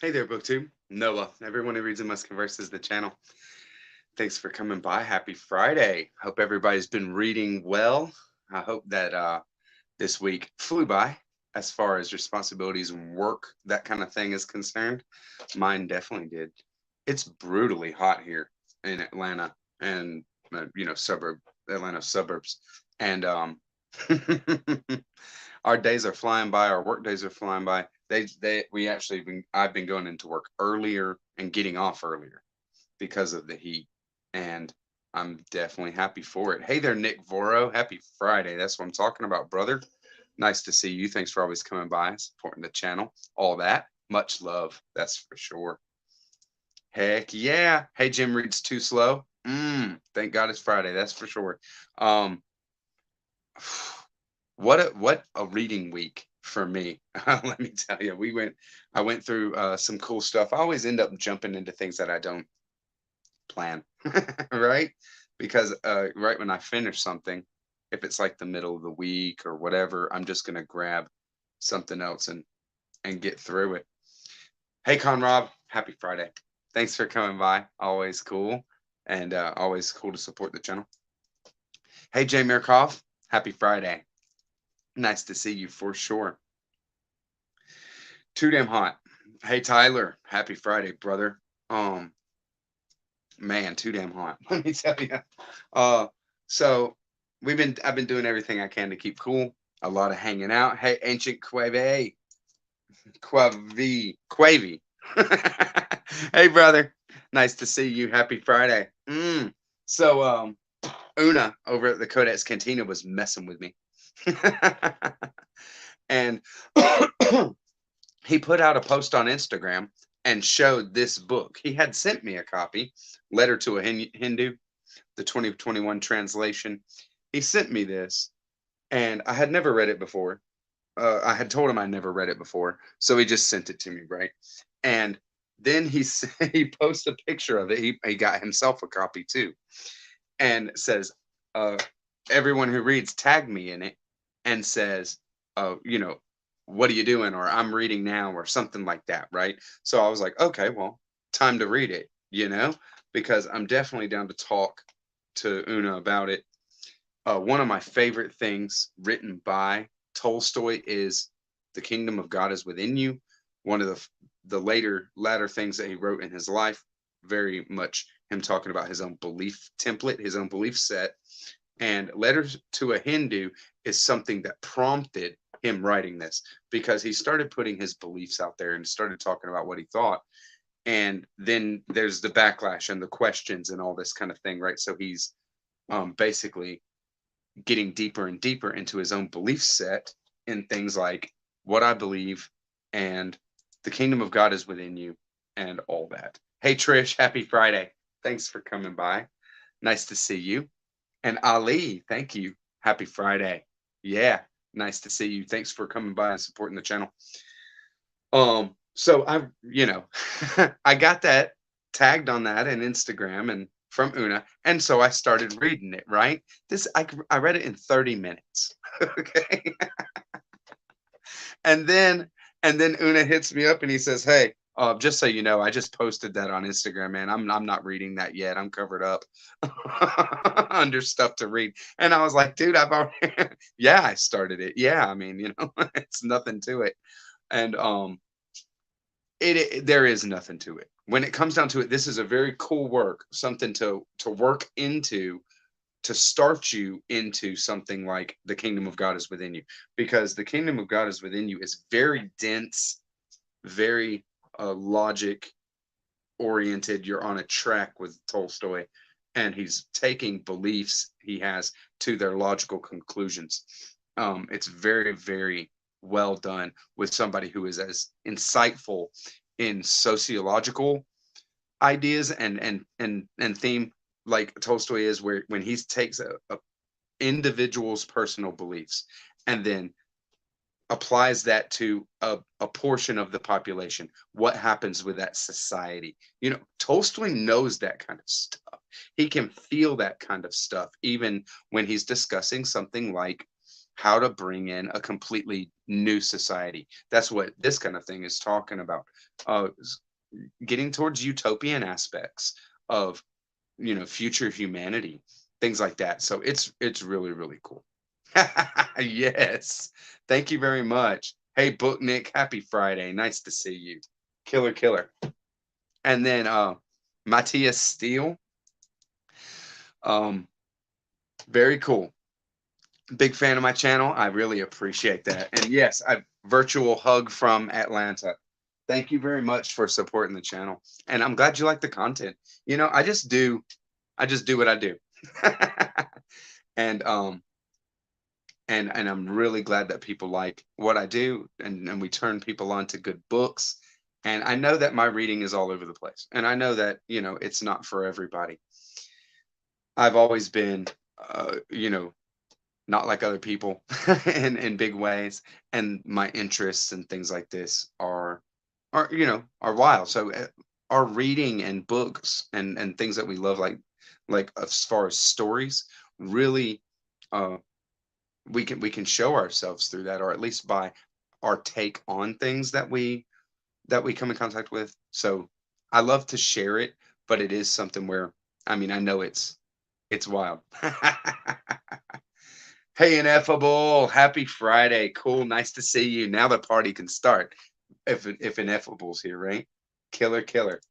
Hey there, BookTube. Noah. Everyone who reads and must converse is the channel. Thanks for coming by. Happy Friday. Hope everybody's been reading well. I hope that this week flew by as far as responsibilities and work, that kind of thing is concerned. Mine definitely did. It's brutally hot here in Atlanta and Atlanta suburbs, and our days are flying by. Our work days are flying by. I've been going into work earlier and getting off earlier because of the heat, and I'm definitely happy for it. Hey there, Nick Voro. Happy Friday. That's what I'm talking about, brother. Nice to see you. Thanks for always coming by, supporting the channel, all that. Much love, that's for sure. Heck yeah. Hey, Jim reads too slow. Thank God it's Friday. That's for sure. Um, what a reading week for me. Let me tell you, I went through some cool stuff. I always end up jumping into things that I don't plan, right? Because right when I finish something, if it's like the middle of the week or whatever, I'm just gonna grab something else and get through it. Hey, Conrob, happy Friday. Thanks for coming by. Always cool, and always cool to support the channel. Hey, Jay Mirkov, happy Friday. Nice to see you for sure. Too damn hot. Hey, Tyler, happy Friday, brother. Um, Man, too damn hot. Let me tell you. Uh, so I've been doing everything I can to keep cool. A lot of hanging out. Hey, ancient Quavy. Hey, brother. Nice to see you. Happy Friday. So, Una over at the Codex Cantina was messing with me. And he put out a post on Instagram and showed this book. He had sent me a copy, Letter to a Hindu, the 2021 translation. He sent me this, and I had never read it before. I had told him I never read it before, so he just sent it to me, right? And then he posted a picture of it. He got himself a copy too, and says, uh, "Everyone who reads, tag me in it," and says, you know, what are you doing? Or I'm reading now, or something like that, right? So I was like, okay, well, time to read it, because I'm definitely down to talk to Una about it. One of my favorite things written by Tolstoy is "The Kingdom of God is Within You." One of the latter things that he wrote in his life, very much him talking about his own belief template, his own belief set. And Letters to a Hindu is something that prompted him writing this, because he started putting his beliefs out there and started talking about what he thought. And then there's the backlash and the questions and all this kind of thing, right? So he's basically getting deeper and deeper into his own belief set in things like what I believe and the kingdom of God is within you and all that. Hey, Trish, happy Friday. Thanks for coming by. Nice to see you. And Ali, thank you. Happy Friday. Yeah, nice to see you. Thanks for coming by and supporting the channel. So I got that tagged on that in Instagram and from Una, and so I started reading it. Right, I read it in 30 minutes. Okay, and then Una hits me up and he says, "Hey, just so you know, I just posted that on Instagram, man. I'm not reading that yet. I'm covered up under stuff to read." And I was like, "Dude, I've already, yeah, I started it. Yeah, I mean, it's nothing to it." And there is nothing to it. When it comes down to it, this is a very cool work, something to work into, to start you into something like the kingdom of God is within you, because the kingdom of God is within you is very dense, very logic oriented. You're on a track with Tolstoy, and he's taking beliefs he has to their logical conclusions. It's very, very well done with somebody who is as insightful in sociological ideas and theme like Tolstoy is, where when he takes a individual's personal beliefs and then applies that to a portion of the population, what happens with that society. Tolstoy knows that kind of stuff. He can feel that kind of stuff even when he's discussing something like how to bring in a completely new society. That's what this kind of thing is talking about. Getting towards utopian aspects of, future humanity, things like that. So it's really, really cool. Yes. Thank you very much. Hey, Book Nick, happy Friday. Nice to see you. Killer, killer. And then Matthias Steele. Um, very cool. Big fan of my channel. I really appreciate that. And yes, I virtual hug from Atlanta. Thank you very much for supporting the channel. And I'm glad you like the content. I just do what I do. and and I'm really glad that people like what I do, and we turn people on to good books. And I know that my reading is all over the place. And I know that, it's not for everybody. I've always been not like other people in big ways, and my interests and things like this are wild. So our reading and books and things that we love, like as far as stories, really, uh we can show ourselves through that, or at least by our take on things that we come in contact with. So I love to share it, but it is something where, I mean, I know it's wild. Hey, Ineffable, happy Friday. Cool, nice to see you. Now the party can start. If Ineffable's here, right? Killer, killer.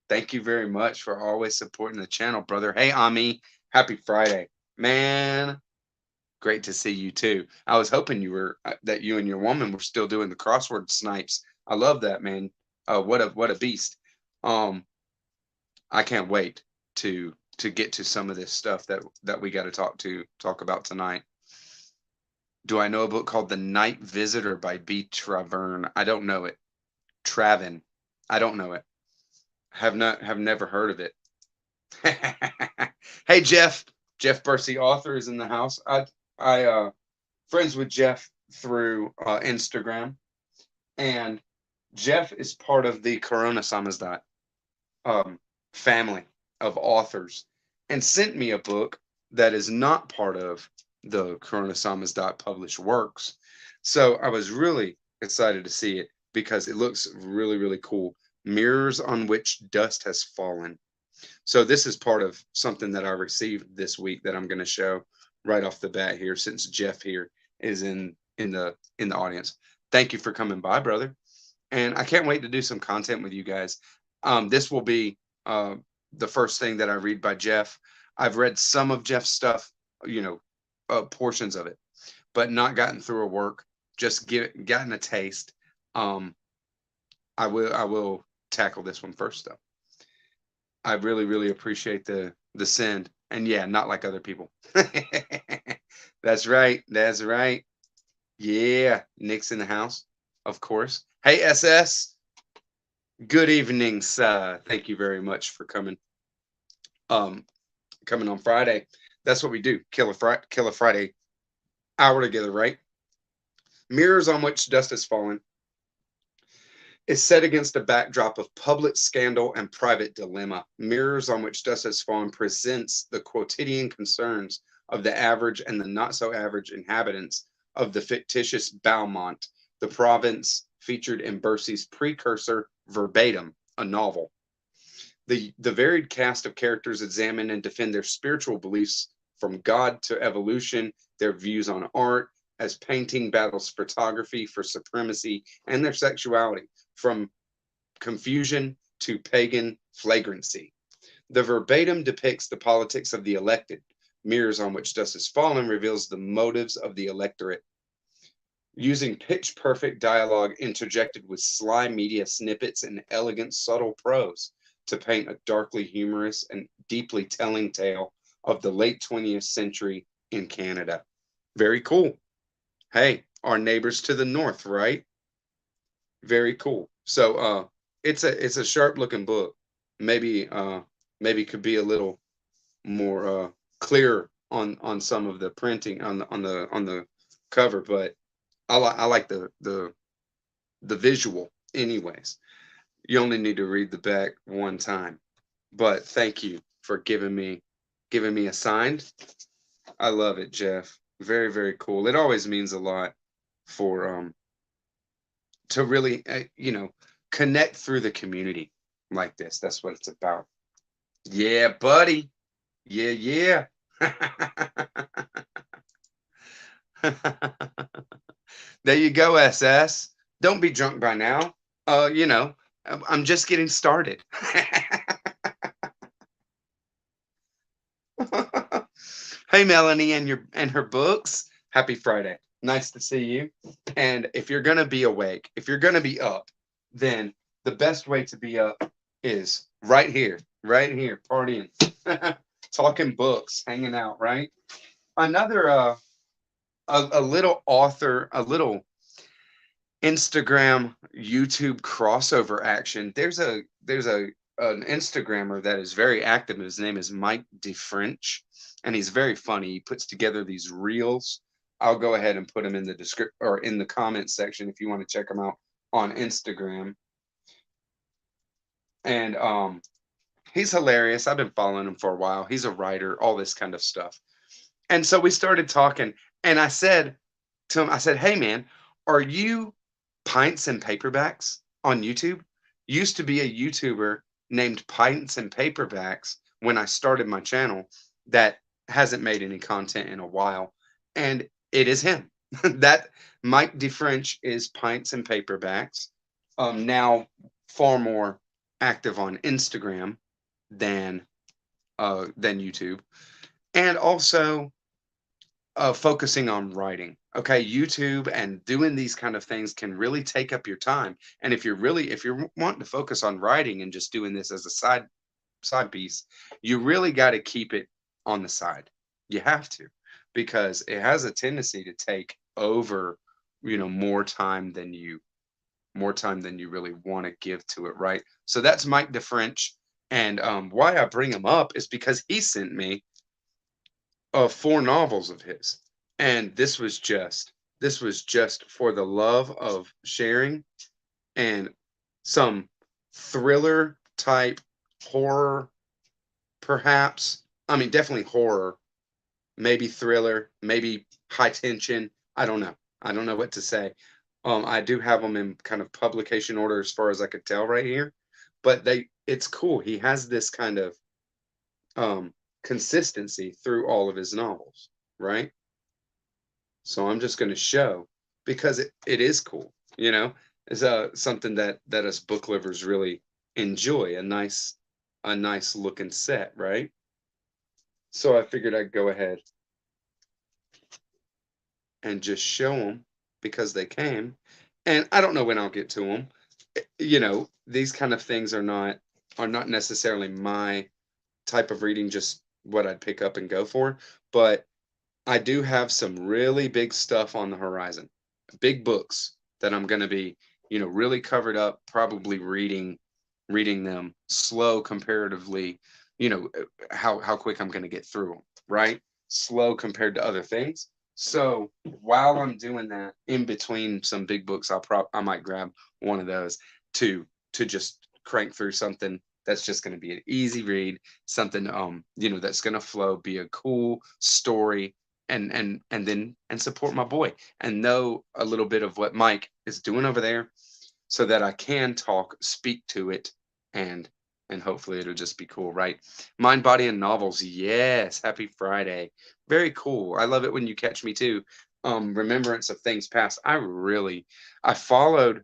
Thank you very much for always supporting the channel, brother. Hey, Ami, happy Friday, man. Great to see you too. I was hoping that you and your woman were still doing the crossword snipes. I love that, man. What a beast. Um, I can't wait to get to some of this stuff that we got to talk about tonight. Do I know a book called The Night Visitor by B. Travern? I don't know it. Travin. I don't know it. Have never heard of it. Hey, Jeff. Jeff Bursey, author, is in the house. I friends with Jeff through Instagram, and Jeff is part of the Corona Samizdat family of authors, and sent me a book that is not part of the Corona Samizdat published works. So I was really excited to see it because it looks really, really cool. Mirrors on Which Dust Has Fallen. So this is part of something that I received this week that I'm going to show right off the bat here, since Jeff here is in the audience. Thank you for coming by, brother. And I can't wait to do some content with you guys. This will be the first thing that I read by Jeff. I've read some of Jeff's stuff, portions of it, but not gotten through a work. Just gotten a taste. I will tackle this one first, though. I really, really appreciate the send. And yeah, not like other people. That's right. That's right. Yeah, Nick's in the house, of course. Hey, SS. Good evening, sir. Thank you very much for coming. Coming on Friday. That's what we do. Killer Friday hour together, right? Mirrors on Which Dust Has Fallen is set against a backdrop of public scandal and private dilemma. Mirrors on Which Dust Has Fallen presents the quotidian concerns of the average and the not so average inhabitants of the fictitious Beaumont, the province featured in Bursey's precursor Verbatim, a novel. The varied cast of characters examine and defend their spiritual beliefs from God to evolution, their views on art, as painting battles photography for supremacy, and their sexuality, from confusion to pagan flagrancy. The Verbatim depicts the politics of the elected. Mirrors on Which Dust Has Fallen reveals the motives of the electorate. Using pitch-perfect dialogue interjected with sly media snippets and elegant, subtle prose to paint a darkly humorous and deeply telling tale of the late 20th century in Canada. Very cool. Hey, our neighbors to the north, right? Very cool. So it's a sharp looking book. Maybe could be a little more clear on some of the printing on the cover, but I like the visual anyways. You only need to read the back one time. But thank you for giving me a sign. I love it, Jeff. Very, very cool. It always means a lot for to really connect through the community like this. That's what it's about. Yeah, buddy. Yeah, yeah. There you go, SS. Don't be drunk by now. I'm just getting started. Hey, Melanie and her books. Happy Friday. Nice to see you. And if you're gonna be awake, if you're gonna be up, then the best way to be up is right here, partying, talking books, hanging out, right? Another a little author, a little Instagram, YouTube crossover action. There's a an Instagrammer that is very active. His name is Mike DeFrench, and he's very funny. He puts together these reels. I'll go ahead and put him in the description or in the comments section if you want to check him out on Instagram. And he's hilarious. I've been following him for a while. He's a writer, all this kind of stuff. And so we started talking, and I said to him, I said, "Hey man, are you Pints and Paperbacks on YouTube?" Used to be a YouTuber named Pints and Paperbacks when I started my channel that hasn't made any content in a while. And it is him. That Mike DeFrench is Pints and Paperbacks. Now far more active on Instagram than YouTube. And also focusing on writing. Okay, YouTube and doing these kind of things can really take up your time. And if you're wanting to focus on writing and just doing this as a side piece, you really got to keep it on the side. You have to, because it has a tendency to take over, more time than you really want to give to it, right? So that's Mike DeFrench. And why I bring him up is because he sent me of four novels of his, and this was just for the love of sharing, and some thriller type horror, perhaps. I mean, definitely horror, maybe thriller, maybe high tension. I don't know what to say. I do have them in kind of publication order as far as I could tell right here, but it's cool. He has this kind of um consistency through all of his novels, right? So I'm just going to show, because it is cool, it's something that us book lovers really enjoy, a nice looking set, right? So I figured I'd go ahead and just show them because they came, and I don't know when I'll get to them. These kind of things are not necessarily my type of reading, just what I'd pick up and go for, but I do have some really big stuff on the horizon, big books that I'm going to be, really covered up, probably reading them slow comparatively, how quick I'm going to get through them, right? Slow compared to other things. So while I'm doing that, in between some big books, I might grab one of those to just crank through something that's just going to be an easy read, something that's going to flow, be a cool story, and support my boy and know a little bit of what Mike is doing over there, so that I can speak to it, and hopefully it'll just be cool, right? Mind, Body, and Novels. Yes, happy Friday. Very cool. I love it when you catch me too. Remembrance of Things Past. I followed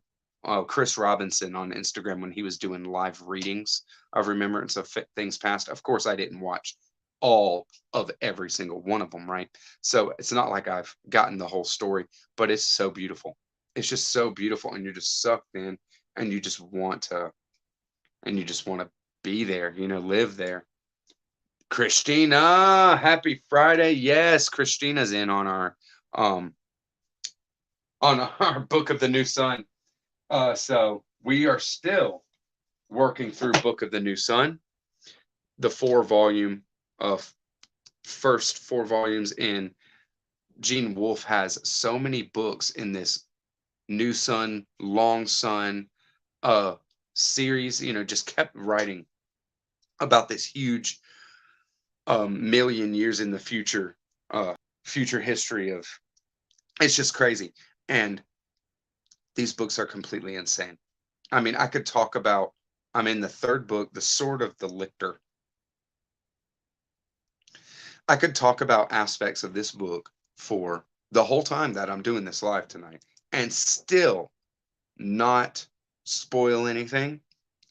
Chris Robinson on Instagram when he was doing live readings of Remembrance of Things Past. Of course, I didn't watch all of every single one of them, right? So it's not like I've gotten the whole story, but it's so beautiful. It's just so beautiful, and you're just sucked in, and you just want to be there, live there. Christina, happy Friday. Yes, Christina's in um on our Book of the New Sun. So we are still working through Book of the New Sun, the first 4 volumes in. Gene Wolfe has so many books in this New Sun, Long Sun series, just kept writing about this huge million years in the future future history of, it's just crazy. And these books are completely insane. I mean, I could talk about, I'm in the third book, The Sword of the Lictor. I could talk about aspects of this book for the whole time that I'm doing this live tonight and still not spoil anything.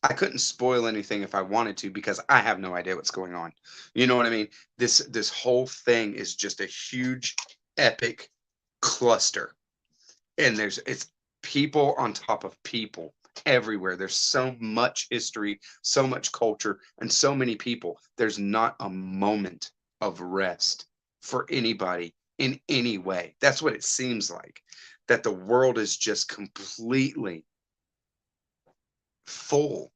I couldn't spoil anything if I wanted to because I have no idea what's going on. You know what I mean? This whole thing is just a huge epic cluster. And it's people on top of people everywhere. There's so much history, so much culture, and so many people. There's not a moment of rest for anybody in any way. That's what it seems like. That the world is just completely full,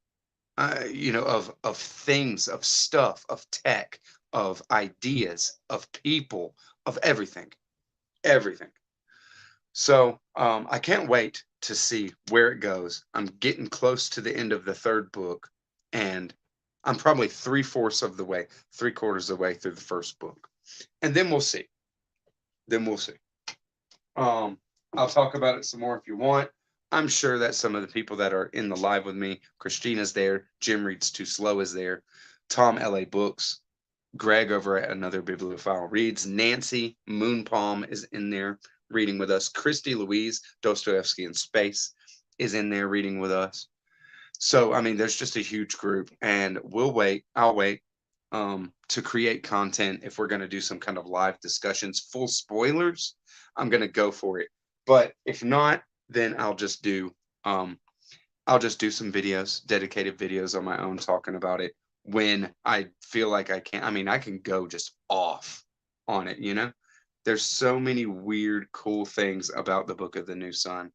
of things, of stuff, of tech, of ideas, of people, of everything, everything. So I can't wait to see where it goes. I'm getting close to the end of the third book, and I'm probably 3/4 of the way, 3/4 of the way through the first book, and then we'll see. Then we'll see. I'll talk about it some more if you want. I'm sure that some of the people that are in the live with me, Christina's there, Jim Reads Too Slow is there, Tom LA Books, Greg over at Another Bibliophile Reads, Nancy Moonpalm is in there reading with us, Christy Louise, Dostoevsky in Space is in there reading with us. So, I mean, there's just a huge group, and I'll wait to create content. If we're going to do some kind of live discussions, full spoilers, I'm going to go for it. But if not, then I'll just do some videos, dedicated videos on my own talking about it when I feel like I can. I mean, I can go just off on it, you know? There's so many weird, cool things about the Book of the New Sun.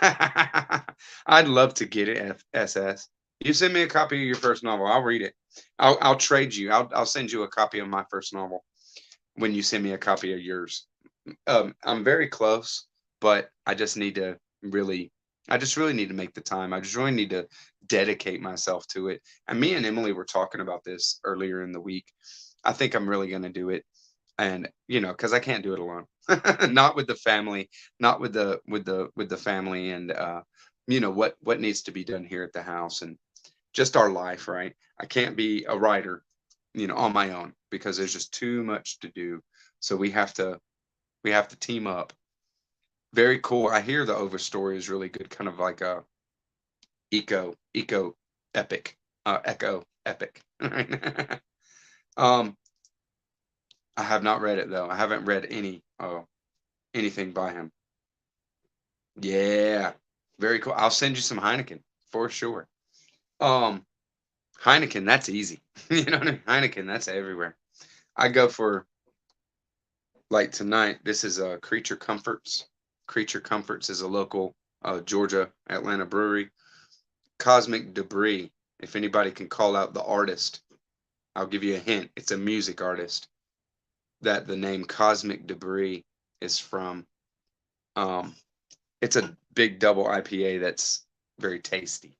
I'd love to get it, SS. You send me a copy of your first novel, I'll read it. I'll trade you. I'll send you a copy of my first novel when you send me a copy of yours. I'm very close, but I just need to really I just really need to make the time. I just really need to dedicate myself to it. And me and Emily were talking about this earlier in the week. I think I'm really going to do it. And, because I can't do it alone. Not with the family, not with the family and what needs to be done here at the house and just our life, right? I can't be a writer, on my own because there's just too much to do. So we have to team up. Very cool. I hear the Overstory is really good, kind of like a eco epic, echo epic. um, I have not read it though. I haven't read anything by him. Yeah, very cool. I'll send you some Heineken for sure. Um, Heineken, that's easy. You know what I mean? Heineken, that's everywhere. I go for like tonight. This is Creature Comforts. Creature Comforts is a local Georgia, Atlanta brewery. Cosmic Debris. If anybody can call out the artist, I'll give you a hint. It's a music artist that the name Cosmic Debris is from. It's a big double IPA that's very tasty.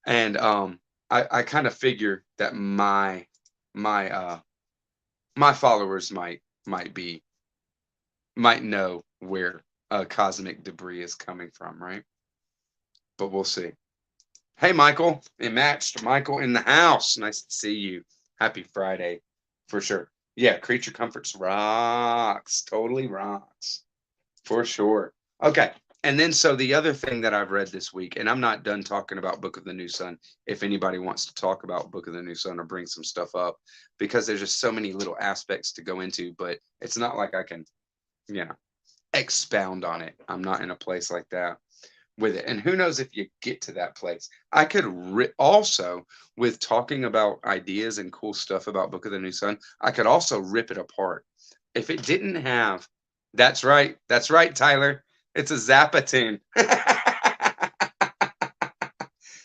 And I kind of figure that my my followers might know where Cosmic Debris is coming from, right? But we'll see. Hey, Michael, it matched. Michael in the house. Nice to see you. Happy Friday, for sure. Yeah, Creature Comforts rocks. Totally rocks, for sure. Okay, and then so the other thing that I've read this week, and I'm not done talking about Book of the New Sun. If anybody wants to talk about Book of the New Sun or bring some stuff up, because there's just so many little aspects to go into, but it's not like I can, you know, expound on it. I'm not in a place like that with it. And who knows if you get to that place. I could also, with talking about ideas and cool stuff about Book of the New Sun, I could also rip it apart. If it didn't have, that's right, Tyler. It's a Zappa tune.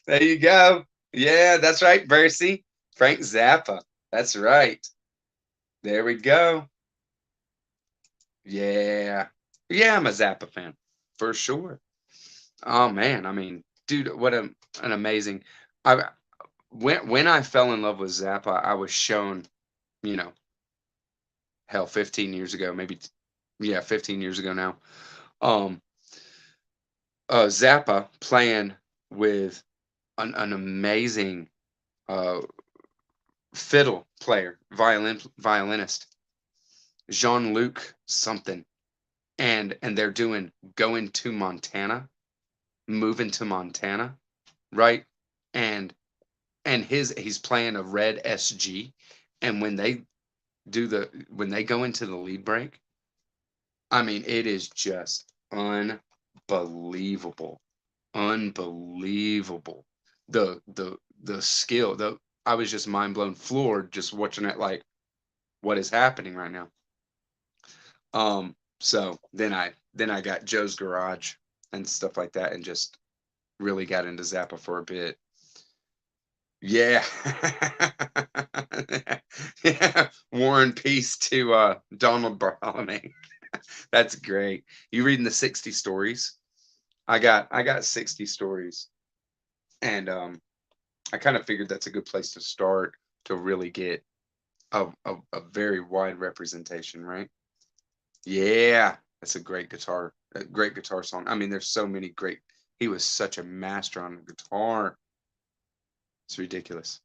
There you go. Yeah, that's right, Bercy. Frank Zappa. That's right. There we go. Yeah. Yeah, I'm a Zappa fan for sure. Oh man, I mean, dude, what an amazing. I when I fell in love with Zappa, I was shown, you know, hell, 15 years ago, maybe, yeah, 15 years ago now. Um, Zappa playing with an amazing uh, fiddle player, violinist, Jean-Luc something, and they're doing going to Montana, moving to Montana, right? And he's playing a red SG, and when they go into the lead break, I mean, it is just unbelievable, unbelievable. The skill, the I was just mind blown, floored, just watching it. Like, what is happening right now? So then I got Joe's Garage and stuff like that, and just really got into Zappa for a bit. Yeah. Yeah. War and Peace to Donald Bartholomew. That's great. You reading the 60 stories? I got 60 stories. And I kind of figured that's a good place to start to really get a very wide representation, right? Yeah. That's a great guitar song. I mean, there's so many great. He was such a master on the guitar. It's ridiculous.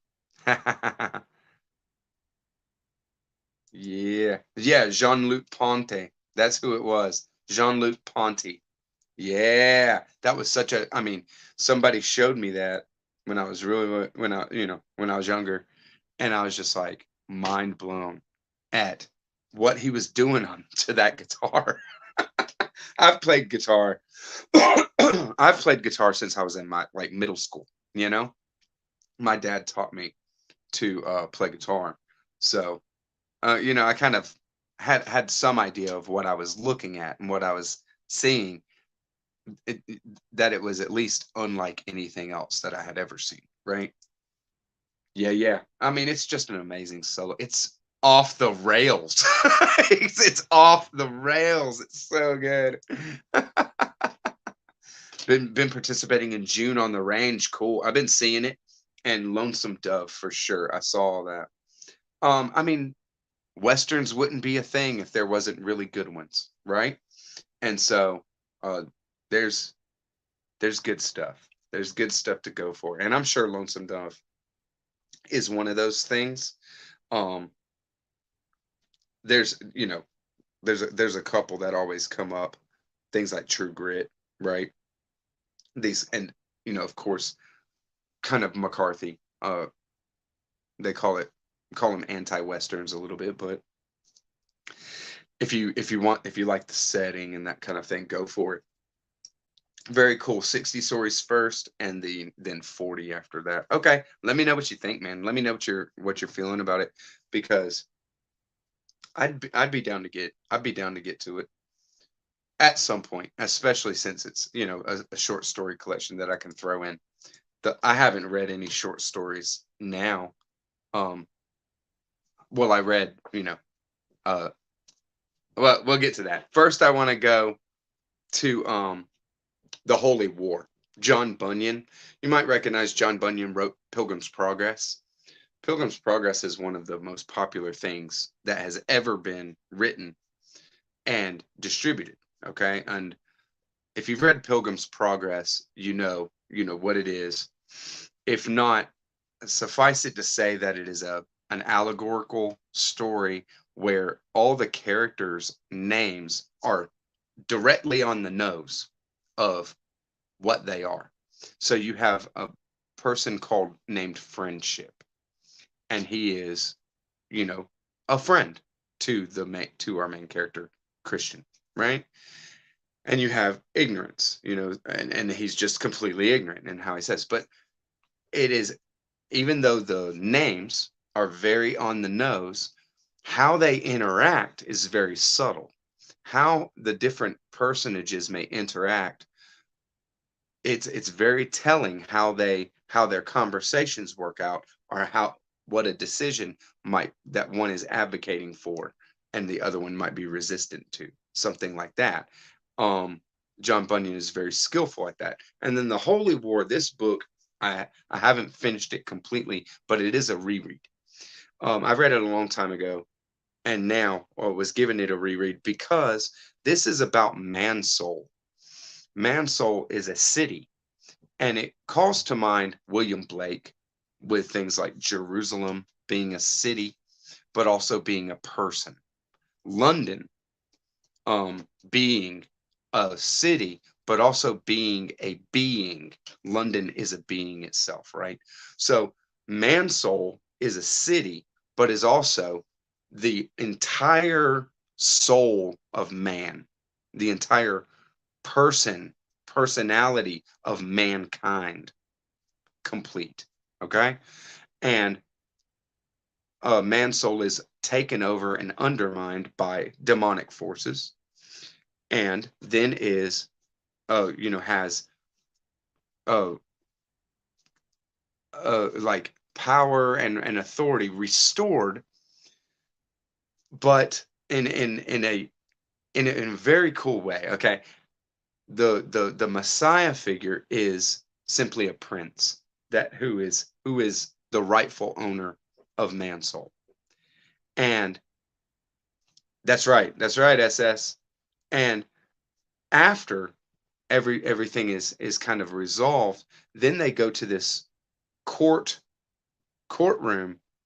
Yeah. Yeah, Jean-Luc Ponty. That's who it was. Jean-Luc Ponty. Yeah. That was such a I mean, somebody showed me that when I was really when I, when I was younger, and I was just like mind blown at what he was doing on to that guitar. I've played guitar. I've played guitar since I was in my like middle school, you know? My dad taught me to play guitar. So I kind of had some idea of what I was looking at and what I was seeing. That it was at least unlike anything else that I had ever seen. Right? Yeah, yeah. I mean, it's just an amazing solo. It's off the rails. It's off the rails. It's so good. Been participating in June on the Range. Cool. I've been seeing it, and Lonesome Dove for sure. I saw all that. I mean, westerns wouldn't be a thing if there wasn't really good ones, right? And so uh there's there's good stuff. There's good stuff to go for. And I'm sure Lonesome Dove is one of those things. Um there's there's a couple that always come up. Things like True Grit, right? These and of course, kind of McCarthy. They call them anti-westerns a little bit, but if you like the setting and that kind of thing, go for it. Very cool. 60 stories first, and then 40 after that. Okay, let me know what you think, man. Let me know what you're feeling about it, because I'd be down to get to it at some point, especially since it's a short story collection that I can throw in. I haven't read any short stories now. Um, well, I read, uh, well, we'll get to that. First, I want to go to The Holy War. John Bunyan. You might recognize John Bunyan wrote Pilgrim's Progress. Pilgrim's Progress is one of the most popular things that has ever been written and distributed. Okay. And if you've read Pilgrim's Progress, you know what it is. If not, suffice it to say that it is an allegorical story where all the characters' names are directly on the nose of what they are. So you have a person called named Friendship, and he is, you know, a friend to our main character, Christian, right? And you have ignorance, and he's just completely ignorant in how he says. But it is, even though the names are very on the nose, how they interact is very subtle. How the different personages may interact, it's very telling how their conversations work out, or how what a decision might that one is advocating for and the other one might be resistant to, something like that. um John Bunyan is very skillful at that. And then The Holy War, this book, I haven't finished it completely, but it is a reread. I read it a long time ago, and now was giving it a reread because this is about Mansoul. Mansoul is a city, and it calls to mind William Blake with things like Jerusalem being a city, but also being a person. London, being a city, but also being a being. London is a being itself, right? So Mansoul is a city, but is also the entire soul of man, the entire personality of mankind, complete. Okay. And Mansoul is taken over and undermined by demonic forces, and then is has uh like power and authority restored, but in a very cool way. Okay. The Messiah figure is simply a prince, that who is the rightful owner of Mansoul. And that's right, SS. And after everything is kind of resolved, then they go to this courtroom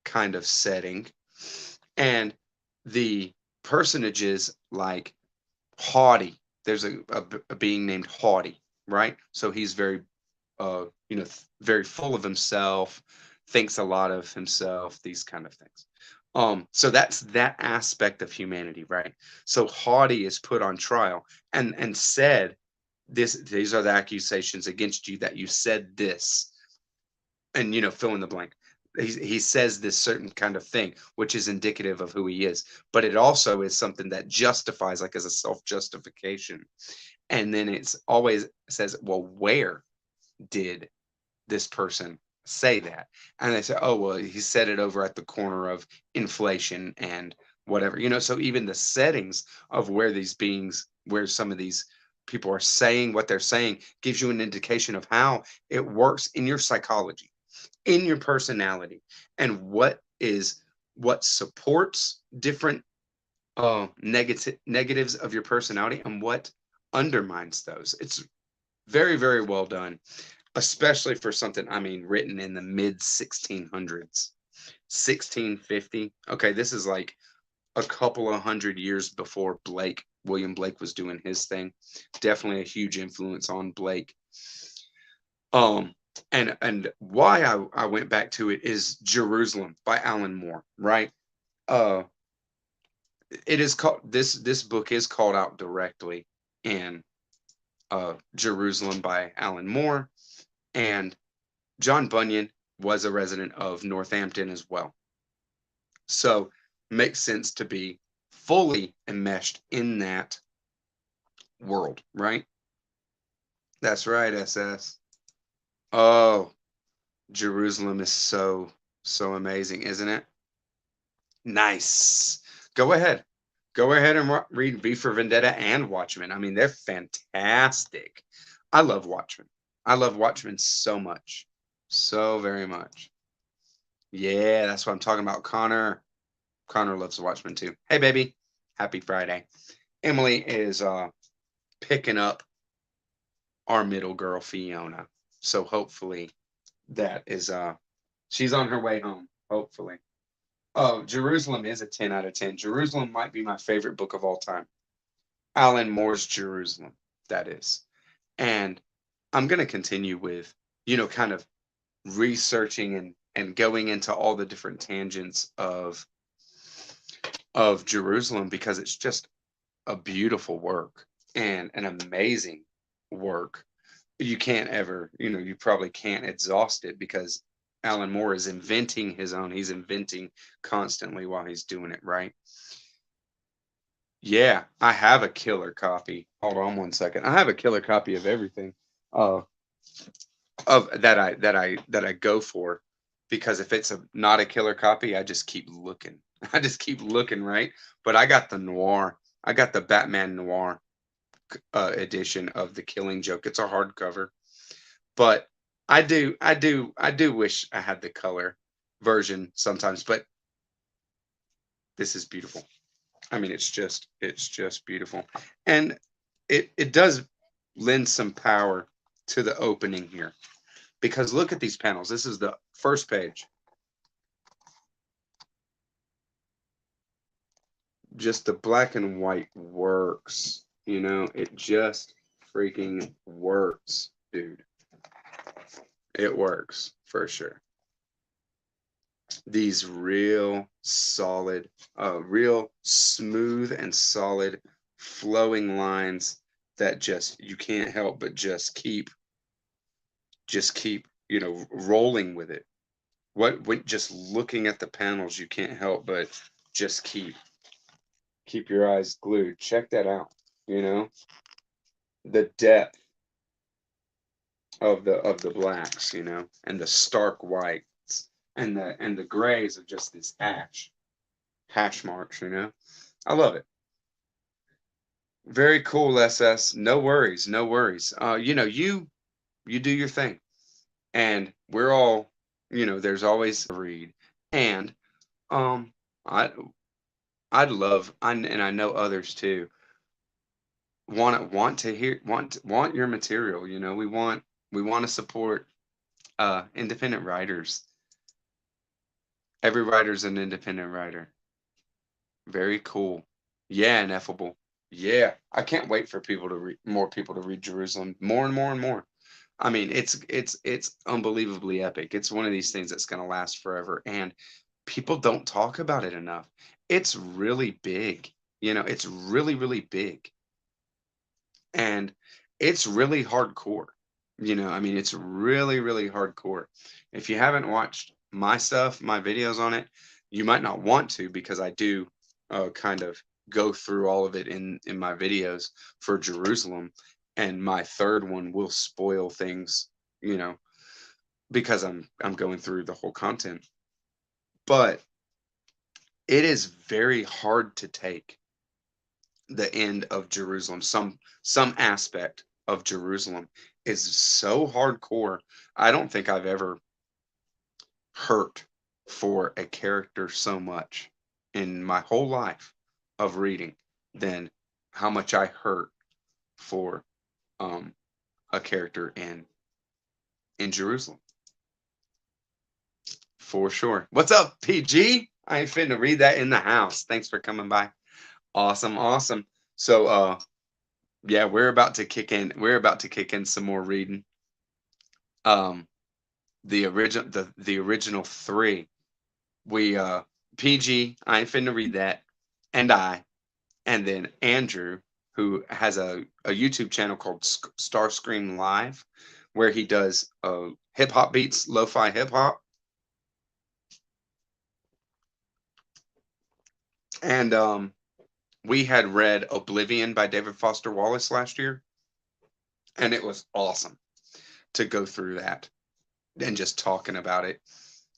kind of setting, and the personages like Haughty. There's a being named Haughty, right? So he's very very full of himself, thinks a lot of himself, these kind of things. So that's that aspect of humanity, right? So Haughty is put on trial and said, these are the accusations against you, that you said this, and fill in the blank. He says this certain kind of thing, which is indicative of who he is, but it also is something that justifies, like, as a self-justification. And then it's always says, well, where did this person say that? And they say, oh, well, he said it over at the corner of inflation and whatever. So even the settings of where some of these people are saying what they're saying, gives you an indication of how it works in your psychology, in your personality, and what supports different negatives of your personality, and what undermines those. It's very, very well done, especially for something, written in the mid 1600s, 1650. Okay, this is like a couple of hundred years before William Blake was doing his thing. Definitely a huge influence on Blake. Um, and why I went back to it is Jerusalem by Alan Moore, right? Uh, it is called this book is called out directly in Jerusalem by Alan Moore, and John Bunyan was a resident of Northampton as well. So makes sense to be fully enmeshed in that world, right? That's right, SS. Oh, Jerusalem is so amazing, isn't it? Nice. Go ahead. Go ahead and read V for Vendetta and Watchmen. They're fantastic. I love Watchmen. I love Watchmen so much. So very much. Yeah, that's what I'm talking about. Connor loves Watchmen too. Hey, baby. Happy Friday. Emily is picking up our middle girl, Fiona. So hopefully that is she's on her way home. Hopefully. Oh, Jerusalem is a 10 out of 10. Jerusalem might be my favorite book of all time. Alan Moore's Jerusalem, that is. And I'm going to continue with, kind of researching and going into all the different tangents of Jerusalem, because it's just a beautiful work and an amazing work. You can't ever, you probably can't exhaust it, because Alan Moore is inventing his own. He's inventing constantly while he's doing it, right? Yeah, I have a killer copy. Hold on one second. I have a killer copy of everything. Uh, of that I go for, because if it's not a killer copy, I just keep looking. I just keep looking, right? But I got the Noir. I got the Batman Noir edition of The Killing Joke. It's a hardcover, but I do wish I had the color version sometimes. But This is beautiful. I mean, it's just beautiful. And it does lend some power to the opening here, because look at these panels. This is the first page. Just the black and white works, you know, it just freaking works, dude. It works for sure. These real solid, real smooth and solid flowing lines that just, you can't help but just keep, you know, rolling with it. When just looking at the panels, you can't help but just keep your eyes glued. Check that out. You know, the depth of the blacks, you know, and the stark whites and the grays of just this hash marks, you know. I love it. Very cool, SS. No worries, no worries. You know, you do your thing, and we're all, you know, there's always a read, and um, I I'd love, and I know others too, want to hear, want your material. You know, we want to support independent writers. Every writer's an independent writer. Very cool. Yeah, ineffable. Yeah, I can't wait for people to read, more people to read Jerusalem, more and more and more. I mean, it's unbelievably epic. It's one of these things that's going to last forever, and people don't talk about it enough. It's really big. You know, it's really big, and it's really hardcore. You know, I mean, it's really hardcore. If you haven't watched my stuff, my videos on it, you might not want to, because I do kind of go through all of it in my videos for Jerusalem, and my third one will spoil things, you know, because I'm going through the whole content. But it is very hard to take the end of Jerusalem. Some aspect of Jerusalem is so hardcore. I don't think I've ever hurt for a character so much in my whole life of reading than how much I hurt for um, a character in Jerusalem, for sure. What's up, PG? I ain't finna read that in the house. Thanks for coming by. Awesome, awesome. So yeah, we're about to kick in. We're about to kick in some more reading. Um, the original three. We PG. I ain't finna read that, and and then Andrew, who has a YouTube channel called Starscream Live, where he does hip hop beats, lo-fi hip hop, and we had read Oblivion by David Foster Wallace last year, and it was awesome to go through that and just talking about it,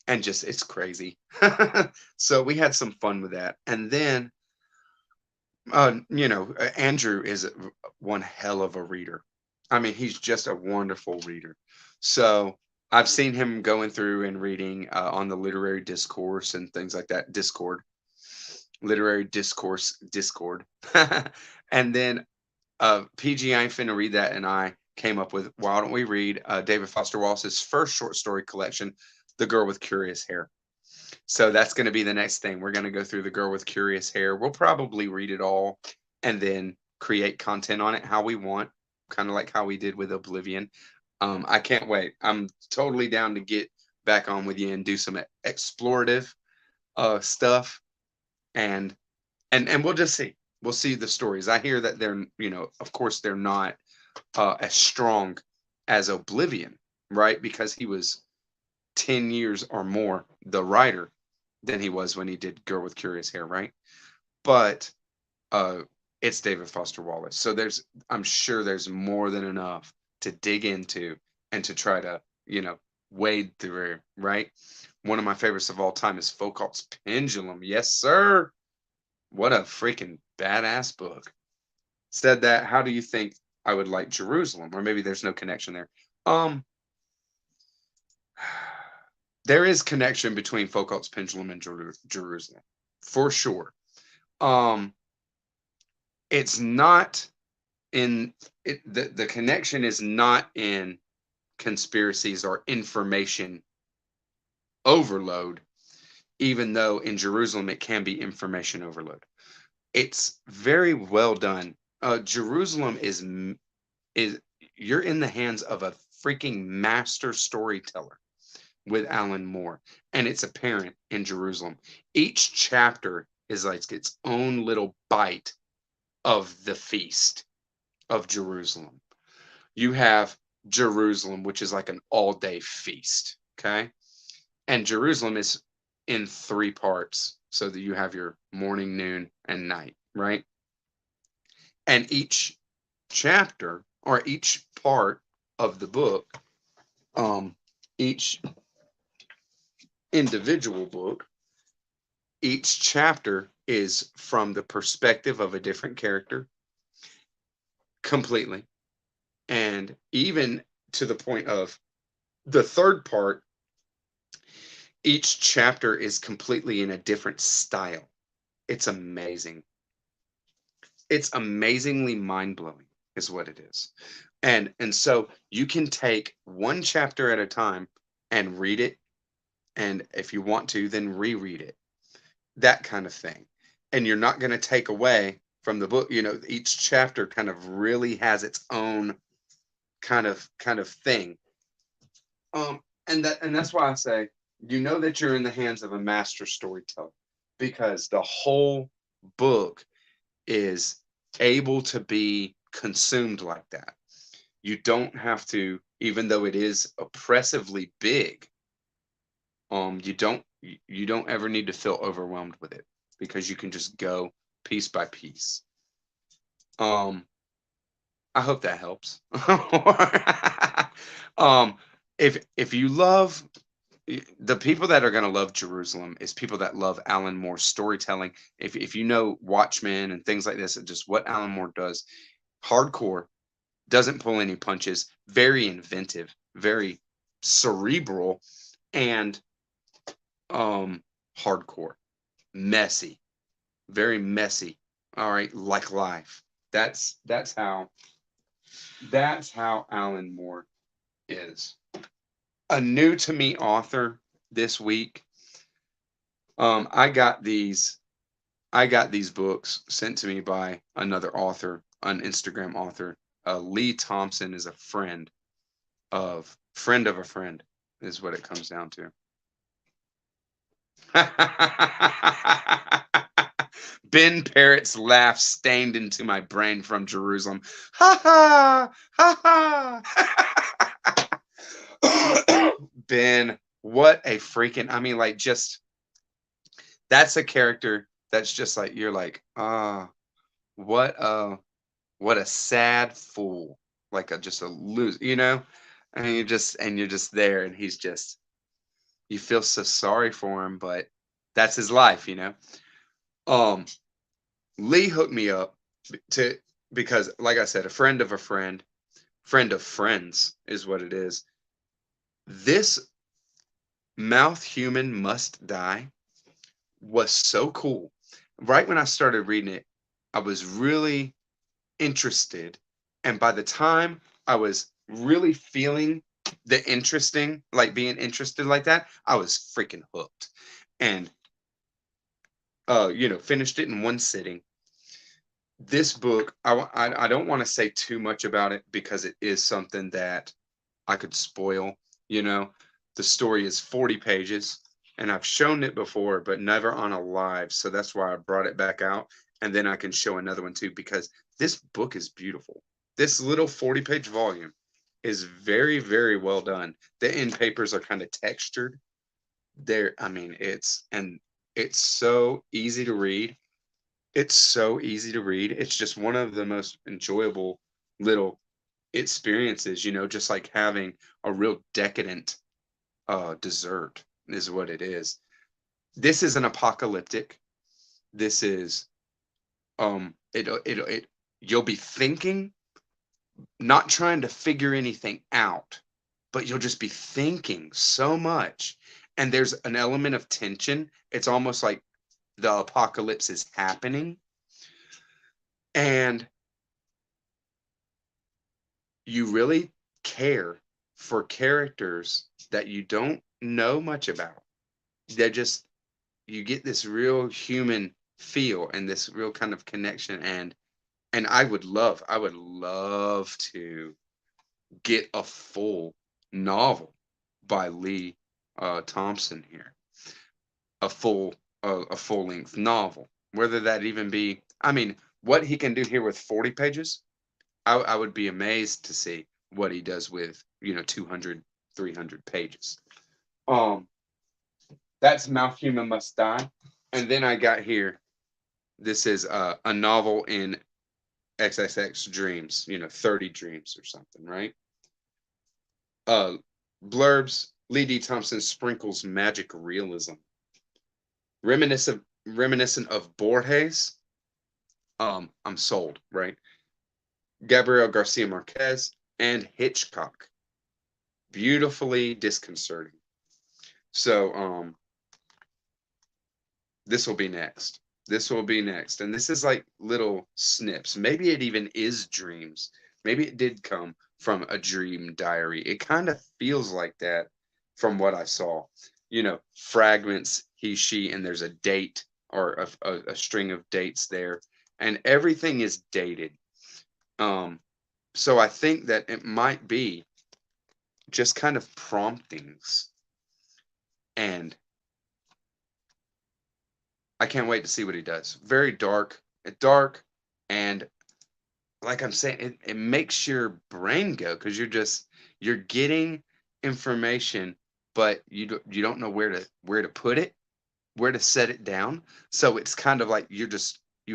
and just, it's crazy. So we had some fun with that, and then you know, Andrew is one hell of a reader. I mean, he's just a wonderful reader. So I've seen him going through and reading on the literary discourse and things like that. Discord, literary discourse, Discord. And then PG, I ain't finna read that, and I came up with, why don't we read David Foster Wallace's first short story collection, The Girl with Curious Hair. So that's going to be the next thing. We're going to go through The Girl with Curious Hair. We'll probably read it all and then create content on it how we want, kind of like how we did with Oblivion. I can't wait. I'm totally down to get back on with you and do some explorative stuff, and and we'll just see. We'll see the stories. I hear that they're, you know, of course they're not as strong as Oblivion, right? Because he was 10 years or more the writer than he was when he did Girl with Curious Hair, right? But uh it's David Foster Wallace. So I'm sure there's more than enough to dig into and to try to, you know, wade through, right? One of my favorites of all time is Foucault's Pendulum. Yes, sir. What a freaking badass book. Said that, how do you think I would like Jerusalem? Or maybe there's no connection there. Um there is connection between Foucault's Pendulum and Jerusalem, for sure. Um, it's not in it, the connection is not in conspiracies or information overload, even though in Jerusalem it can be information overload. It's very well done. Jerusalem is you're in the hands of a freaking master storyteller with Alan Moore, and it's apparent in Jerusalem. Each chapter is like its own little bite of the feast of Jerusalem. You have Jerusalem, which is like an all-day feast, okay? And Jerusalem is in three parts, so that you have your morning, noon, and night, right? And each chapter or each part of the book, each individual book, each chapter is from the perspective of a different character completely. And even to the point of the third part, each chapter is completely in a different style. It's amazing. It's amazingly mind-blowing is what it is. And so you can take one chapter at a time and read it, and if you want to, then reread it. That kind of thing. And you're not going to take away from the book. Each chapter kind of really has its own kind of thing. And that's why I say that you're in the hands of a master storyteller, because the whole book is able to be consumed like that. You don't have to, even though it is oppressively big, you don't ever need to feel overwhelmed with it, because you can just go piece by piece. I hope that helps. um, if you love the people that are going to love Jerusalem is people that love Alan Moore's storytelling. If you know Watchmen and things like this, and just what Alan Moore does, hardcore, doesn't pull any punches, very inventive, very cerebral, and hardcore, messy, very messy. All right, like life. That's how Alan Moore is. A new to me author this week. I got these books sent to me by another author, an Instagram author. Lee Thompson is a friend of a friend, is what it comes down to. Ben Parrott's laugh stained into my brain from Jerusalem. Ha ha! Ha ha! Ben, what a freaking, I mean, like, just, that's a character that's just like, you're like, what a sad fool. Like just a loser, and you're just there, and he's just, you feel so sorry for him, but that's his life. Lee hooked me up to because, like I said, a friend of a friend of friends is what it is. This Mouth Human Must Die was so cool. Right when I started reading it, I was really interested, and by the time I was really feeling the interesting, like being interested like that, I was freaking hooked, and finished it in one sitting. This book, I don't want to say too much about it, because it is something that I could spoil. The story is 40 pages, and I've shown it before, but never on a live, so that's why I brought it back out, and then I can show another one too, because this book is beautiful. This little 40-page volume is very, very well done. The end papers are kind of textured. I mean, it's so easy to read. It's so easy to read. It's just one of the most enjoyable little experiences, just like having a real decadent dessert is what it is. This is an apocalyptic. This is you'll be thinking, not trying to figure anything out, but you'll just be thinking so much. And there's an element of tension. It's almost like the apocalypse is happening, and you really care for characters that you don't know much about. They're just, you get this real human feel and this real kind of connection, and I would love to get a full novel by Lee Thompson here, a full a full length novel, whether that even be, I mean, what he can do here with 40 pages, I would be amazed to see what he does with, 200, 300 pages. Um, that's Mouth Human Must Die. And then I got here, this is a novel in XXX Dreams, 30 Dreams or something, right? Uh, Blurbs, Lee D. Thompson sprinkles magic realism. Reminiscent of Borges. I'm sold, right? Gabriel Garcia Marquez and Hitchcock. Beautifully disconcerting. So this will be next. This will be next. And this is like little snips. Maybe it even is dreams. Maybe it did come from a dream diary. It kind of feels like that from what I saw. Fragments, he, she, and there's a date or a string of dates there. And everything is dated. So I think that it might be just kind of promptings. And I can't wait to see what he does. Very dark, and like I'm saying, it makes your brain go because you're getting information, but you don't know where to put it, where to set it down. So it's kind of like you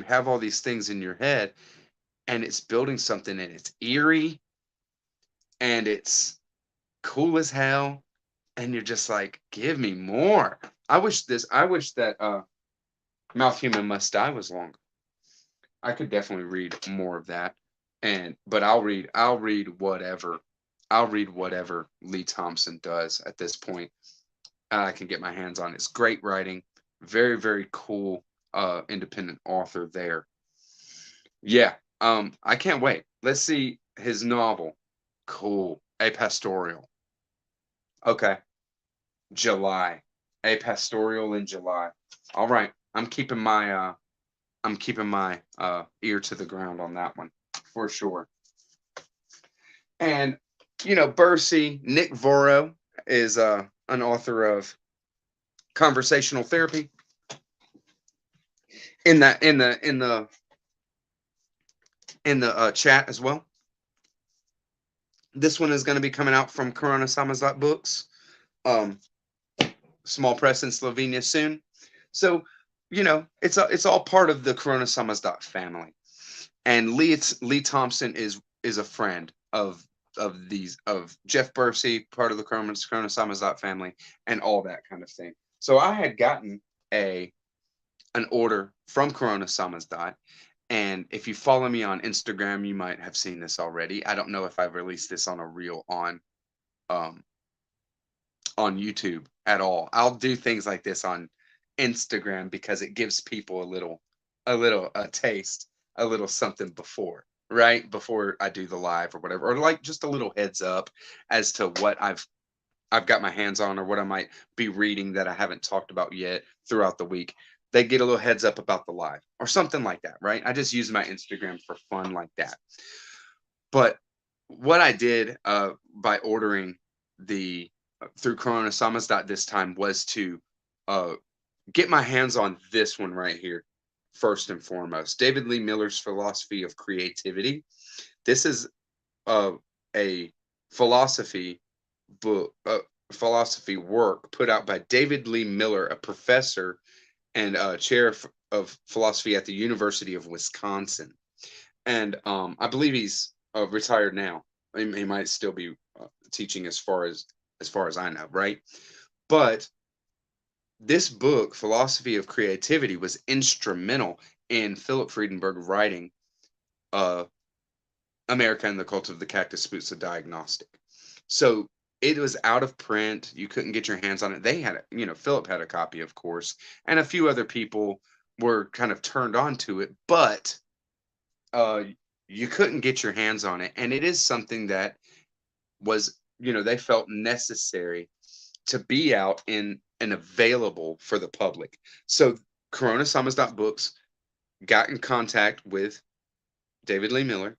have all these things in your head, and it's building something, and it's eerie, and it's cool as hell, and you're just like, give me more. I wish that Mouth Human Must Die was longer. I could definitely read more of that. But I'll read whatever Lee Thompson does at this point. I can get my hands on. It's great writing. Very, very cool independent author there. Yeah. I can't wait. Let's see his novel. Cool. A Pastoral. Okay. July. A Pastoral in July. All right. I'm keeping my ear to the ground on that one for sure. And Bercy, Nick Voro is an author of conversational therapy. In the chat as well. This one is going to be coming out from Corona Samas Books, small press in Slovenia soon. So it's all part of the Corona Samas family. And Lee Thompson is a friend of Jeff Bursey, part of the Corona Samas family, and all that kind of thing. So I had gotten an order from Corona Samas, and if you follow me on Instagram, you might have seen this already. I don't know if I've released this on a reel on YouTube at all. I'll do things like this on Instagram because it gives people a taste, a little something before I do the live or whatever, or like just a little heads up as to what I've got my hands on or what I might be reading that I haven't talked about yet throughout the week. They get a little heads up about the live or something like that, right? I just use my Instagram for fun like that. But what I did by ordering through Corona Samas this time was to get my hands on this one right here, first and foremost. David Lee Miller's Philosophy of Creativity. This is a philosophy book, philosophy work put out by David Lee Miller, a professor and chair of philosophy at the University of Wisconsin. And I believe he's retired now. He might still be teaching as far as I know, right? But this book, Philosophy of Creativity, was instrumental in Philip Friedenberg writing America and the Cult of the Cactus Boots, a Diagnostic. So it was out of print. You couldn't get your hands on it. They had it, you know, Philip had a copy, of course, and a few other people were kind of turned on to it, but uh, you couldn't get your hands on it. And it is something that was, you know, they felt necessary to be out in and available for the public. So Corona Books got in contact with David Lee Miller,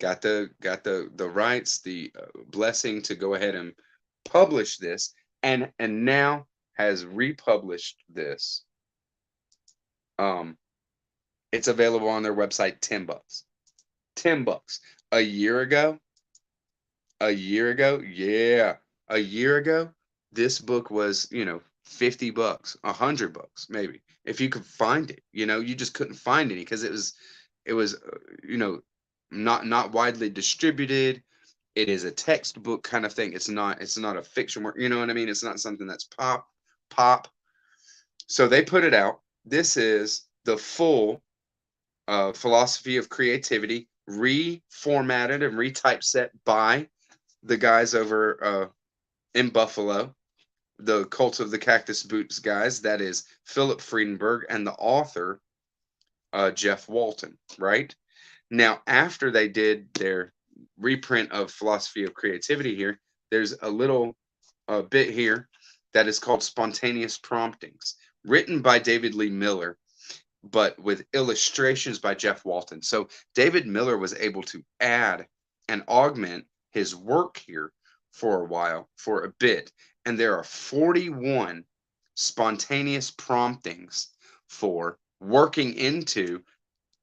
got the rights, the blessing to go ahead and publish this, and now has republished this. Um, it's available on their website, $10. $10. A year ago, yeah, a year ago, this book was, you know, $50, $100 maybe, if you could find it. You know, you just couldn't find any because it was you know, not widely distributed. It is a textbook kind of thing. It's not a fiction work. You know what I mean? It's not something that's pop. So they put it out. This is the full philosophy of creativity, reformatted and retypeset by the guys over in Buffalo, the Cult of the Cactus Boots guys. That is Philip Friedenberg and the author, Jeff Walton, right? Now, after they did their reprint of Philosophy of Creativity here, there's a little bit here that is called Spontaneous Promptings, written by David Lee Miller, but with illustrations by Jeff Walton. So David Miller was able to add and augment his work here for a while, for a bit. And there are 41 spontaneous promptings for working into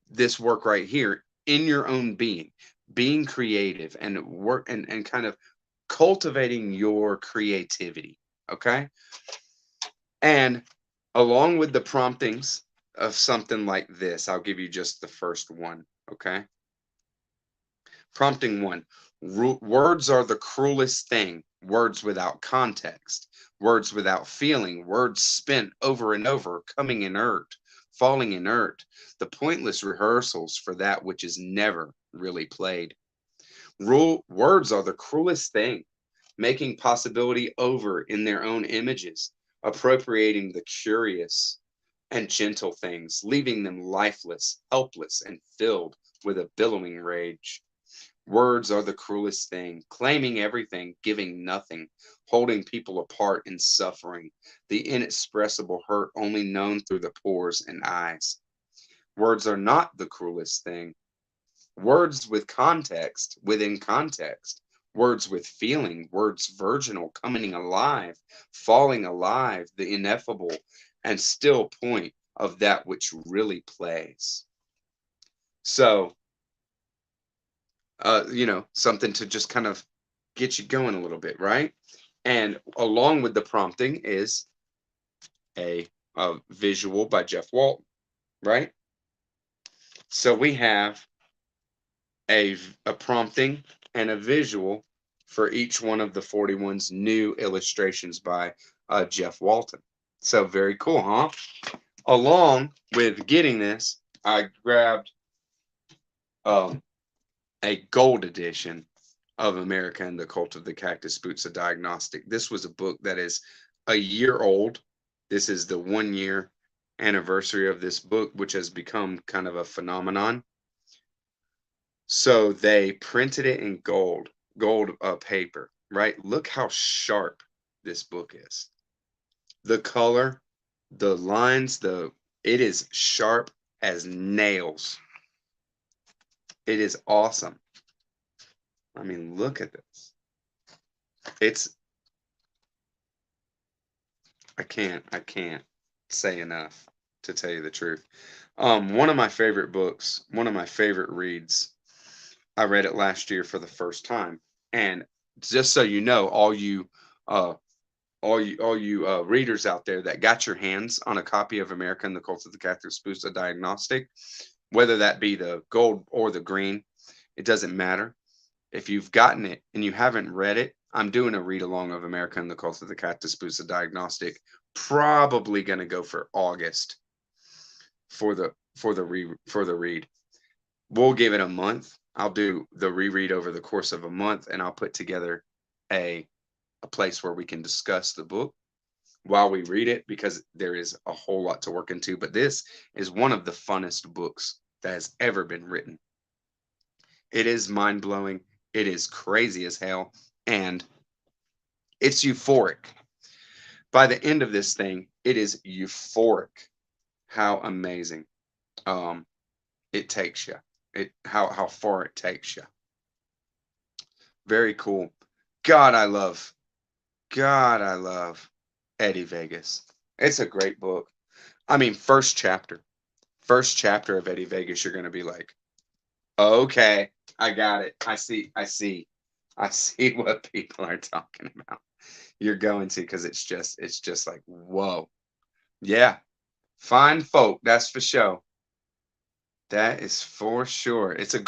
this work right here in your own being creative and work and kind of cultivating your creativity. Okay. And along with the promptings of something like this, I'll give you just the first one. Okay. Prompting one: words are the cruelest thing. Words without context, words without feeling, words spent over and over, coming inert, falling inert, the pointless rehearsals for that which is never really played. Words are the cruelest thing, making possibility over in their own images, appropriating the curious and gentle things, leaving them lifeless, helpless, and filled with a billowing rage. Words are the cruelest thing, claiming everything, giving nothing, holding people apart in suffering, the inexpressible hurt only known through the pores and eyes. Words are not the cruelest thing. Words with context, within context, words with feeling, words virginal, coming alive, falling alive, the ineffable and still point of that which really plays. So, you know, something to just kind of get you going a little bit, right? And along with the prompting is a visual by Jeff Walton, right? So we have a prompting and a visual for each one of the 41's new illustrations by Jeff Walton. So very cool, huh? Along with getting this, I grabbed a gold edition of America and the Cult of the Cactus Boots, a diagnostic. This was a book that is a year old. This is the 1 year anniversary of this book, which has become kind of a phenomenon. So they printed it in gold paper, right? Look how sharp this book is. The color, the lines, it is sharp as nails. It is awesome. I mean, look at this. I can't say enough, to tell you the truth. One of my favorite books, one of my favorite reads. I read it last year for the first time. And just so you know, uh, all you readers out there that got your hands on a copy of America and the Cult of the Cactus Boots, a diagnostic, whether that be the gold or the green, it doesn't matter. If you've gotten it and you haven't read it, I'm doing a read along of America and the Cult of the Cactus Boots, a diagnostic. Probably going to go for August for the read. We'll give it a month. I'll do the reread over the course of a month, and I'll put together a a place where we can discuss the book while we read it, because there is a whole lot to work into. But this is one of the funnest books that has ever been written. It is mind blowing. It is crazy as hell. And it's euphoric. By the end of this thing, it is euphoric. How amazing it takes you. How far it takes you. Very cool. God, I love God, I love Eddie Vegas. It's a great book. I mean, first chapter of Eddie Vegas, you're gonna be like, okay, I got it. I see what people are talking about. You're going to, because it's just like, whoa, yeah, fine folk, that's for sure. That is for sure. A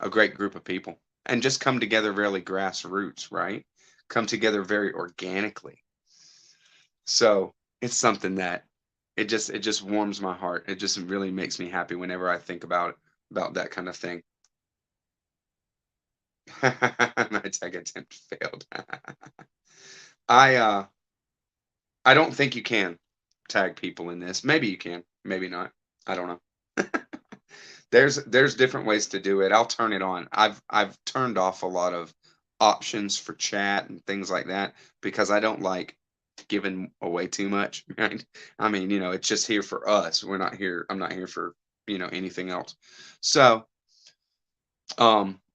great group of people, and just come together really grassroots, right? Come together very organically. So it's something that it just warms my heart. It just really makes me happy whenever I think about that kind of thing. My tag attempt failed. I uh I don't think you can tag people in this. Maybe you can, maybe not. I don't know. There's different ways to do it. I'll turn it on. I've turned off a lot of options for chat and things like that, because I don't like giving away too much. Right? I mean, it's just here for us. We're not here. I'm not here for, anything else. So,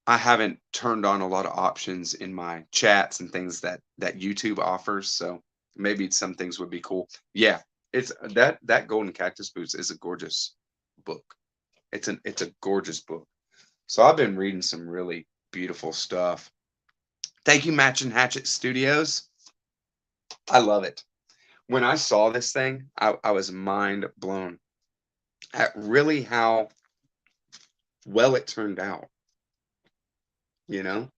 I haven't turned on a lot of options in my chats and things that YouTube offers. So maybe some things would be cool. Yeah, it's that Golden Cactus Boots is a gorgeous book. It's a gorgeous book. So I've been reading some really beautiful stuff. Thank you, Match and Hatchet Studios. I love it. When I saw this thing, I was mind blown at really how well it turned out. You know,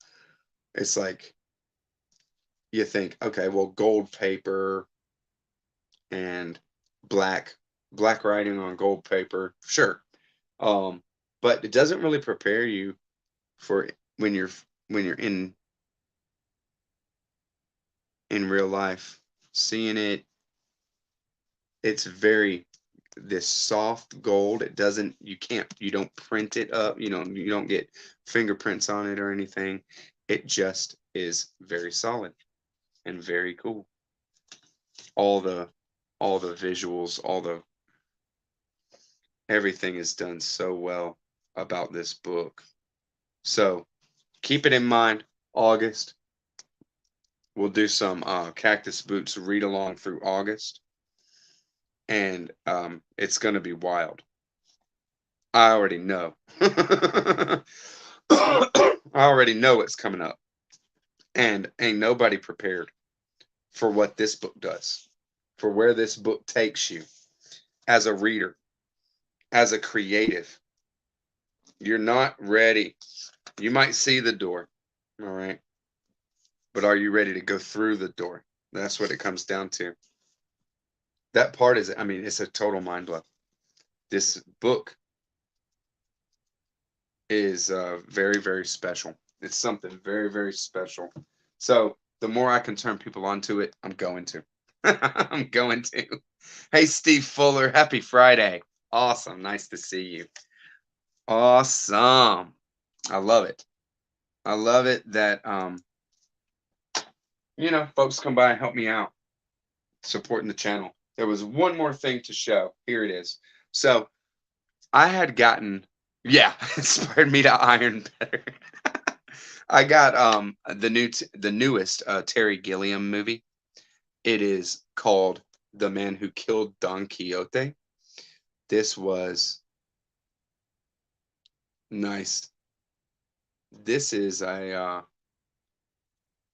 it's like you think, okay, well, gold paper and black black writing on gold paper, sure. Um, but it doesn't really prepare you for when you're in real life, seeing it. It's very this soft gold. It doesn't you don't print it up, you don't get fingerprints on it or anything. It just is very solid and very cool. All the visuals, everything is done so well about this book. So keep it in mind. August, we'll do some Cactus Boots read along through August, and it's going to be wild. I already know. I already know what's coming up, and ain't nobody prepared for what this book does, for where this book takes you as a reader, as a creative. You're not ready. You might see the door, all right, but are you ready to go through the door? That's what it comes down to. That part is, I mean, it's a total mind blow. This book is very, very special. It's something very, very special. So the more I can turn people onto it, I'm going to. I'm going to. Hey, Steve Fuller, happy Friday. Awesome. Nice to see you. Awesome. I love it. I love it that, folks come by and help me out supporting the channel. There was one more thing to show. Here it is. So I had gotten, yeah, inspired me to iron better. I got the newest Terry Gilliam movie. It is called The Man Who Killed Don Quixote. This was nice. This is a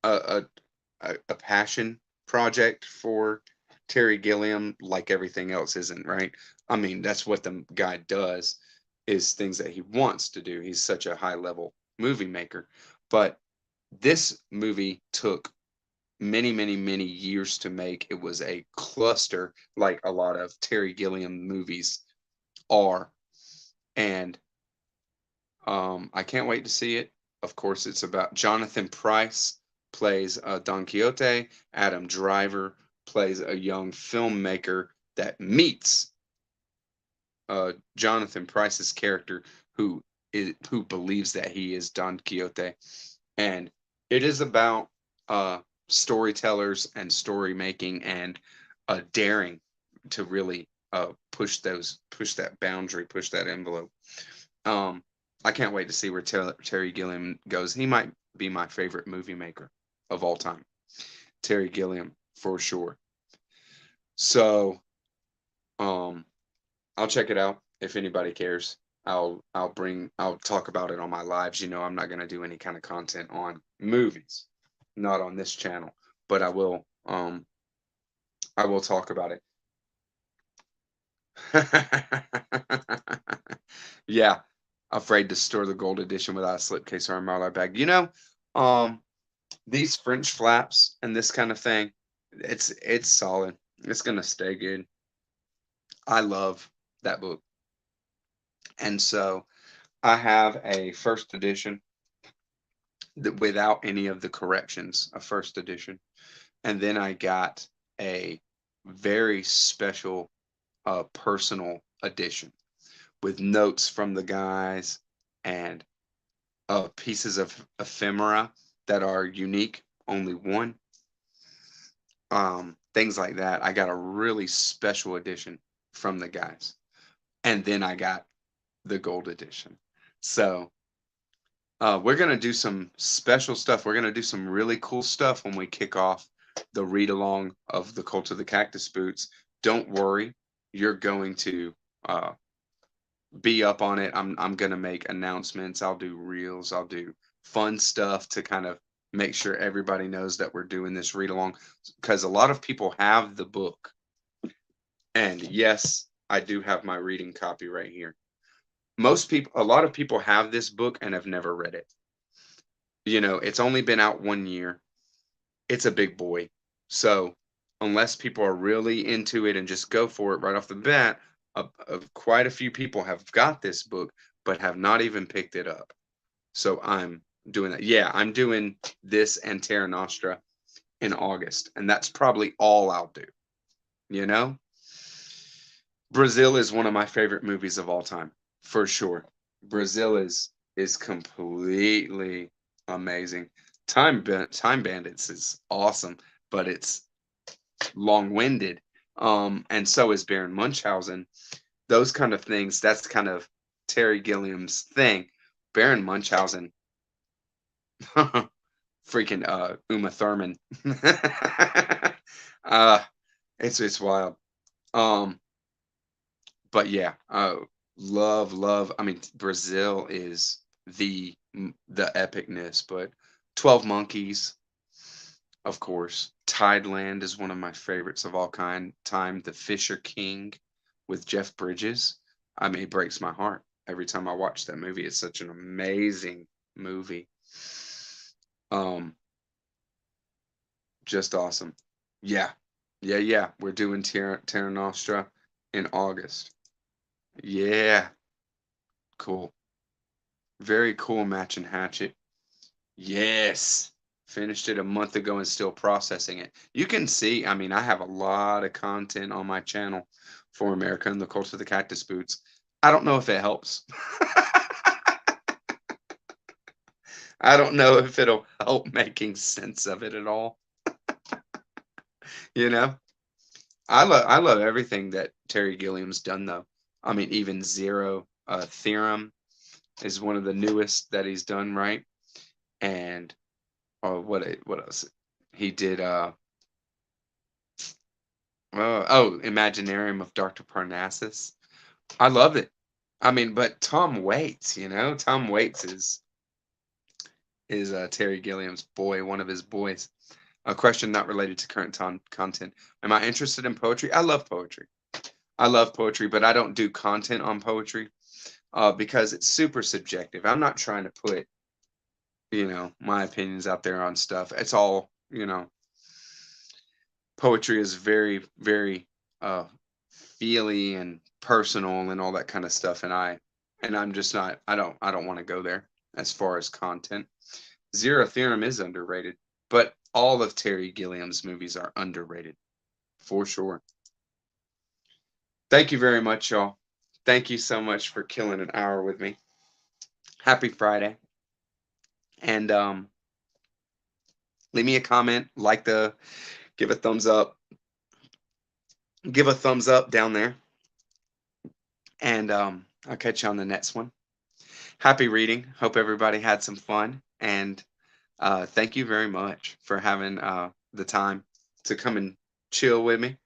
a passion project for Terry Gilliam, like everything else isn't, right? I mean, that's what the guy does, is things that he wants to do. He's such a high level movie maker. But this movie took many, many, many years to make. It was a cluster, like a lot of Terry Gilliam movies are. And I can't wait to see it. of course, it's about Jonathan Pryce plays Don Quixote. Adam Driver plays a young filmmaker that meets Jonathan Pryce's character, who believes that he is Don Quixote, and it is about storytellers and story making and daring to really push that boundary, push that envelope. I can't wait to see where Terry Gilliam goes. He might be my favorite movie maker of all time. Terry Gilliam for sure. So, I'll check it out if anybody cares. I'll talk about it on my lives. I'm not gonna do any kind of content on movies, not on this channel, but I will talk about it. Yeah, afraid to store the gold edition without a slipcase or a Mylar bag. These French flaps and this kind of thing, it's solid. It's gonna stay good. I love that book. And so I have a first edition without any of the corrections, a first edition. And then I got a very special personal edition with notes from the guys and pieces of ephemera that are unique, only one. Things like that. I got a really special edition from the guys. And then I got the gold edition. So we're going to do some special stuff. We're going to do some really cool stuff when we kick off the read along of the Cult of the Cactus Boots. Don't worry, you're going to be up on it. I'm going to make announcements. I'll do reels. I'll do fun stuff to kind of make sure everybody knows that we're doing this read along, because a lot of people have the book. And yes, I do have my reading copy right here. A lot of people have this book and have never read it. It's only been out 1 year. It's a big boy. So unless people are really into it and just go for it right off the bat, quite a few people have got this book but have not even picked it up. So I'm doing that. Yeah, I'm doing this and Terra Nostra in August, and that's probably all I'll do. Brazil is one of my favorite movies of all time, for sure. Brazil is completely amazing. Time Bandits is awesome, but it's long-winded. And so is Baron Munchausen. Those kind of things, that's kind of Terry Gilliam's thing. Baron Munchausen, freaking Uma Thurman. It's wild. But yeah, love. I mean, Brazil is the epicness, but 12 Monkeys, of course. Tideland is one of my favorites of all time. The Fisher King with Jeff Bridges. I mean, it breaks my heart every time I watch that movie. It's such an amazing movie. Just awesome. Yeah. We're doing Terra Nostra in August. Yeah. Cool. Very cool matching hatchet. Yes. Finished it a month ago and still processing it. You can see, I mean, I have a lot of content on my channel for America and the Cult of the Cactus Boots. I don't know if it helps. I don't know if it'll help making sense of it at all. I love everything that Terry Gilliam's done, though. I mean, even Zero Theorem is one of the newest that he's done, right? And what else? He did Imaginarium of Dr. Parnassus. I love it. I mean, but Tom Waits, Tom Waits is Terry Gilliam's boy, one of his boys. A question not related to current content. Am I interested in poetry? I love poetry. But I don't do content on poetry because it's super subjective. I'm not trying to put, my opinions out there on stuff. It's all, poetry is very, very feely and personal and all that kind of stuff. And I'm just not, I don't want to go there. as far as content. Zero Theorem is underrated, but all of Terry Gilliam's movies are underrated for sure. Thank you very much, y'all. Thank you so much for killing an hour with me. Happy Friday. And leave me a comment, give a thumbs up, give a thumbs up down there. And I'll catch you on the next one. Happy reading. Hope everybody had some fun. And thank you very much for having the time to come and chill with me.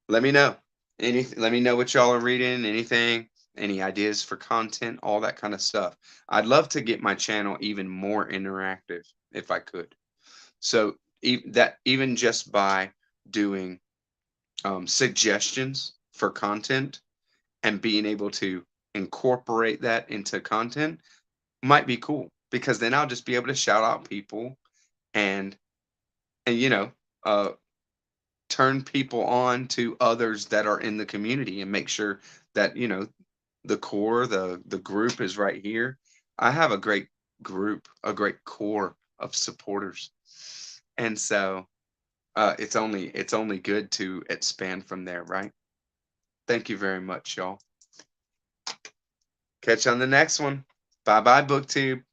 Let me know. Let me know what y'all are reading, anything, any ideas for content, all that kind of stuff. I'd love to get my channel even more interactive if I could. So even just by doing suggestions for content and being able to incorporate that into content might be cool, because then I'll just be able to shout out people and uh, turn people on to others that are in the community and make sure that the group is right here. I have a great group, a great core of supporters, and so it's only good to expand from there, right? Thank you very much, y'all. Catch you on the next one. Bye bye, BookTube.